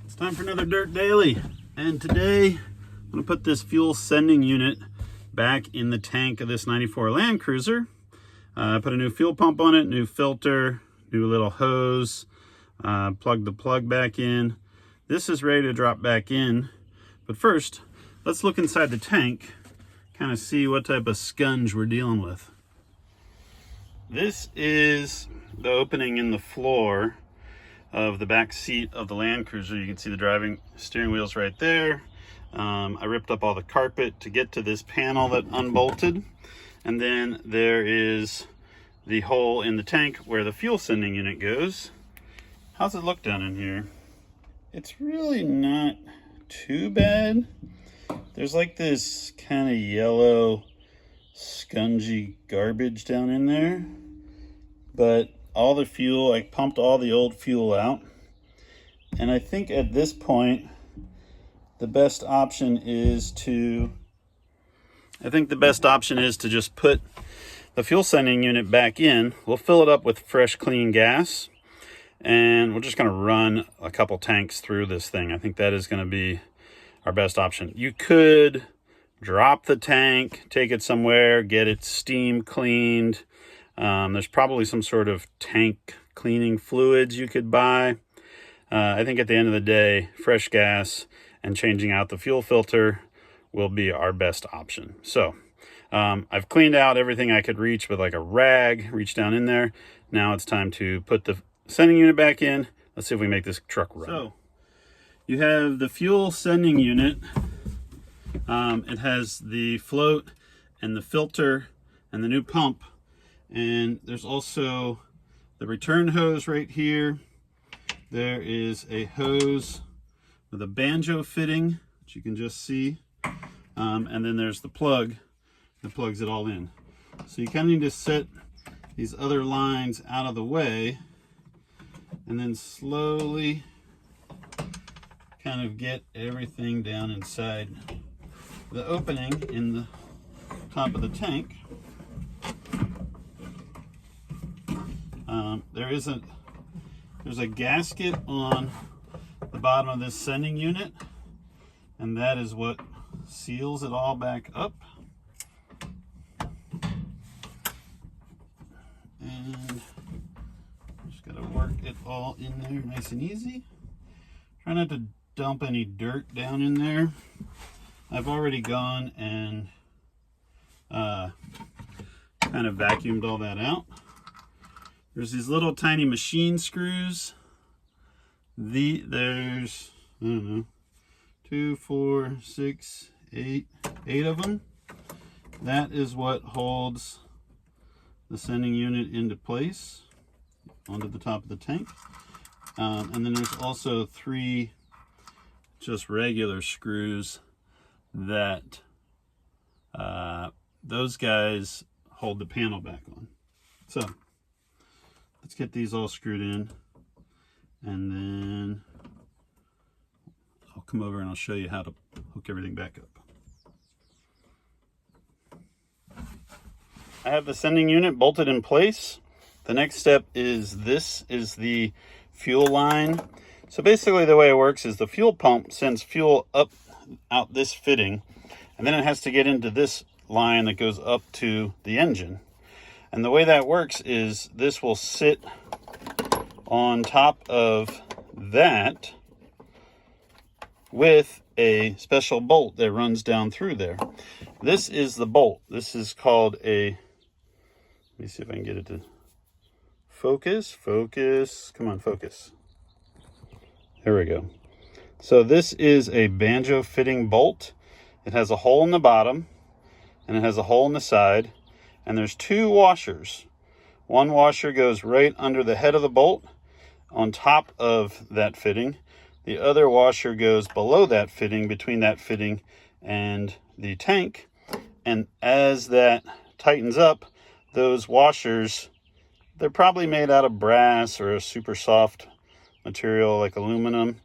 It's time for another Dirt Daily, and today I'm going to put this fuel sending unit back in the tank of this 94 Land Cruiser. Put a new fuel pump on it, new filter, new little hose, plug the plug back in. This is ready to drop back in, but first let's look inside the tank, kind of see what type of scunge we're dealing with. This is the opening in the floor of the back seat of the Land Cruiser. You can see the driving steering wheel's right there. I ripped up all the carpet to get to this panel that unbolted, and then there is the hole in the tank where the fuel sending unit goes. How's it look down in here? It's really not too bad. There's like this kind of yellow scungy garbage down in there, but all the fuel, I pumped all the old fuel out, and I think at this point the best option is to just put the fuel sending unit back in. We'll fill it up with fresh clean gas, and we're just going to run a couple tanks through this thing. I think that is going to be our best option. You could drop the tank, take it somewhere, get it steam cleaned. There's probably some sort of tank cleaning fluids you could buy. I think at the end of the day, fresh gas and changing out the fuel filter will be our best option. So I've cleaned out everything I could reach with like a rag, reach down in there. Now it's time to put the sending unit back in. Let's see if we make this truck run. So you have the fuel sending unit. It has the float and the filter and the new pump. And there's also the return hose right here. There is a hose with a banjo fitting, which you can just see. And then there's the plug that plugs it all in. So you kind of need to set these other lines out of the way and then slowly kind of get everything down inside the opening in the top of the tank. There's a gasket on the bottom of this sending unit, and that is what seals it all back up. And just gotta work it all in there nice and easy. Try not to dump any dirt down in there. I've already gone and kind of vacuumed all that out. There's these little tiny machine screws. There's, I don't know, 2, 4, 6, 8 of them. That is what holds the sending unit into place onto the top of the tank. And then there's also 3 just regular screws that those guys hold the panel back on. So let's get these all screwed in, and then I'll come over and I'll show you how to hook everything back up. I have the sending unit bolted in place. The next step is the fuel line. So basically the way it works is the fuel pump sends fuel out this fitting, and then it has to get into this line that goes up to the engine. And the way that works is this will sit on top of that with a special bolt that runs down through there. This is the bolt. This is called a, let me see if I can get it to focus. Come on, focus. There we go. So this is a banjo fitting bolt. It has a hole in the bottom and it has a hole in the side, and there's 2 washers. One washer goes right under the head of the bolt on top of that fitting. The other washer goes below that fitting, between that fitting and the tank. And as that tightens up, those washers, they're probably made out of brass or a super soft material like aluminum,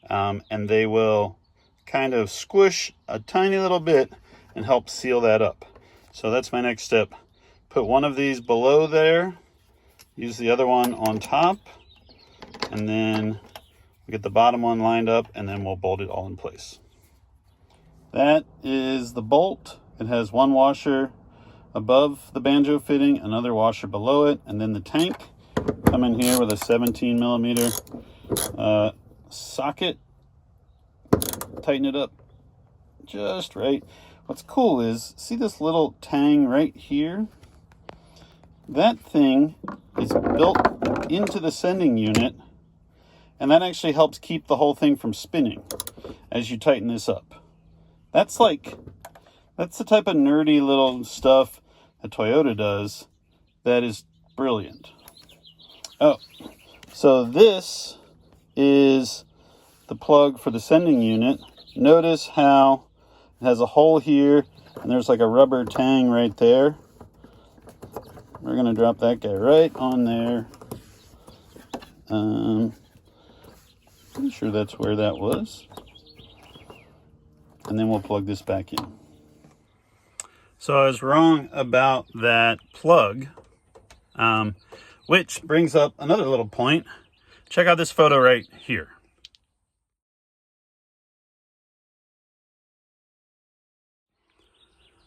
and they will kind of squish a tiny little bit and help seal that up. So that's my next step. Put one of these below there, use the other one on top, and then we get the bottom one lined up, and then we'll bolt it all in place. That is the bolt. It has one washer above the banjo fitting, another washer below it, and then the tank. Come in here with a 17 millimeter socket. Tighten it up just right. What's cool is, see this little tang right here? That thing is built into the sending unit, and that actually helps keep the whole thing from spinning as you tighten this up. That's the type of nerdy little stuff that Toyota does that is brilliant. Oh, so this is the plug for the sending unit. Notice how it has a hole here, and there's like a rubber tang right there. We're gonna drop that guy right on there. Pretty sure that's where that was. And then we'll plug this back in. So I was wrong about that plug, which brings up another little point. Check out this photo right here.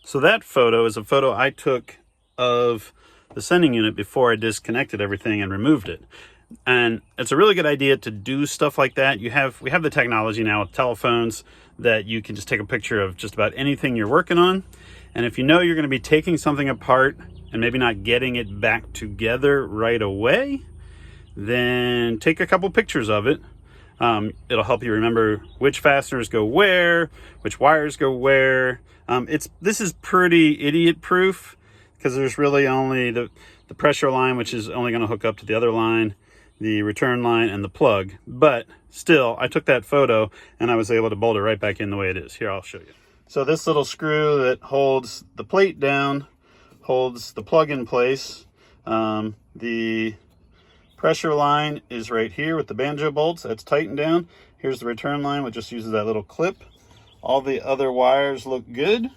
So that photo is a photo I took of the sending unit before I disconnected everything and removed it. And it's a really good idea to do stuff like that. We have the technology now with telephones that you can just take a picture of just about anything you're working on. And if you know you're going to be taking something apart and maybe not getting it back together right away, then take a couple pictures of it. It'll help you remember which fasteners go where, which wires go where. This is pretty idiot proof, because there's really only the pressure line, which is only going to hook up to the other line, the return line, and the plug. But still, I took that photo and I was able to bolt it right back in the way it is. Here, I'll show you. So this little screw that holds the plate down holds the plug in place. The pressure line is right here with the banjo bolts. That's tightened down. Here's the return line, which just uses that little clip. All the other wires look good.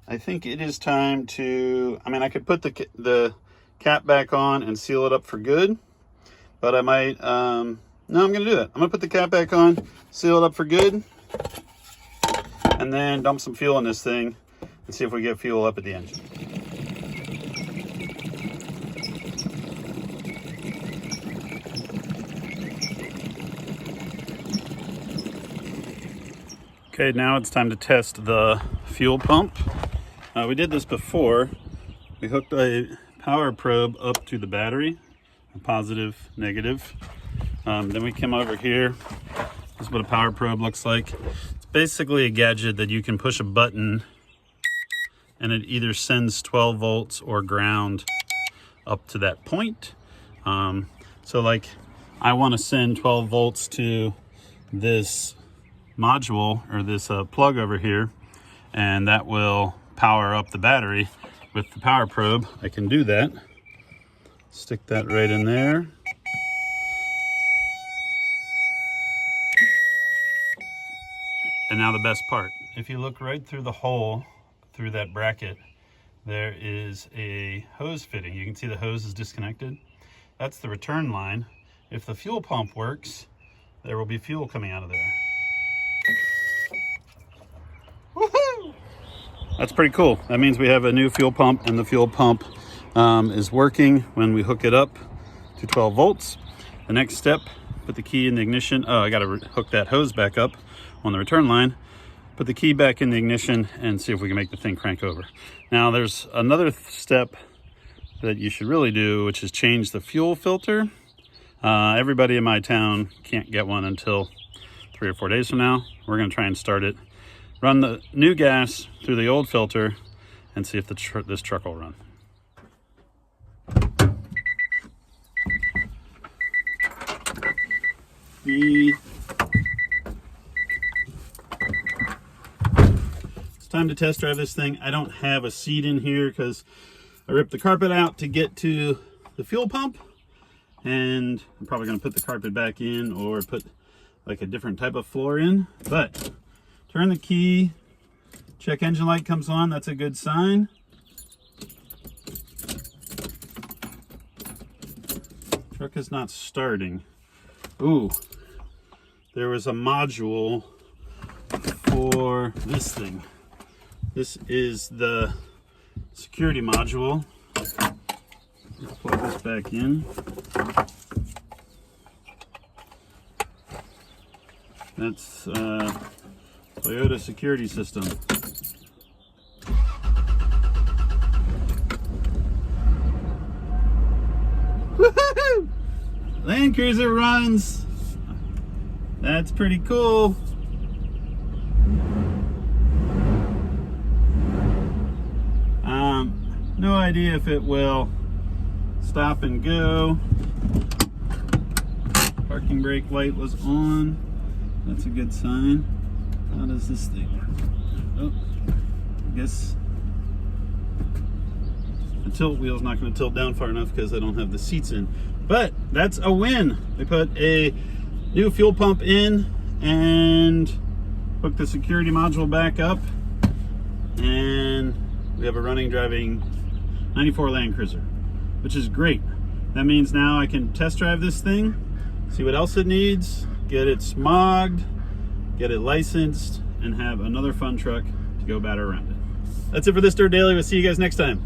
I think it is time to, I could put the cap back on and seal it up for good, but I might, no, I'm gonna do that. I'm gonna put the cap back on, seal it up for good, and then dump some fuel in this thing and see if we get fuel up at the engine. Okay, now it's time to test the fuel pump. We did this before. We hooked a power probe up to the battery, a positive, negative. Then we came over here. This is what a power probe looks like. It's basically a gadget that you can push a button and it either sends 12 volts or ground up to that point. So like, I want to send 12 volts to this module or this plug over here, and that will power up the battery with the power probe. I can do that. Stick that right in there. And now the best part. If you look right through the hole, through that bracket, there is a hose fitting. You can see the hose is disconnected. That's the return line. If the fuel pump works, there will be fuel coming out of there. Woohoo! That's pretty cool. That means we have a new fuel pump, and the fuel pump is working when we hook it up to 12 volts. The next step, put the key in the ignition. Oh, I gotta hook that hose back up on the return line. Put the key back in the ignition and see if we can make the thing crank over. Now there's another step that you should really do, which is change the fuel filter. Everybody in my town can't get one until 3 or 4 days from now. We're gonna try and start it. Run the new gas through the old filter and see if this truck will run. It's time to test drive this thing. I don't have a seat in here because I ripped the carpet out to get to the fuel pump, and I'm probably going to put the carpet back in or put like a different type of floor in. But turn the key, check engine light comes on, that's a good sign. Truck is not starting. Ooh, there was a module for this thing. This is the security module. Let's plug this back in. That's Toyota security system. Woohoo! Land Cruiser runs. That's pretty cool. No idea if it will stop and go. Parking brake light was on. That's a good sign. How does this thing work? Oh, I guess the tilt wheel's not going to tilt down far enough because I don't have the seats in. But that's a win. They put a new fuel pump in and hooked the security module back up, and we have a running, driving 94 Land Cruiser, which is great. That means now I can test drive this thing, see what else it needs, get it smogged, get it licensed, and have another fun truck to go batter around it. That's it for this Dirt Daily. We'll see you guys next time.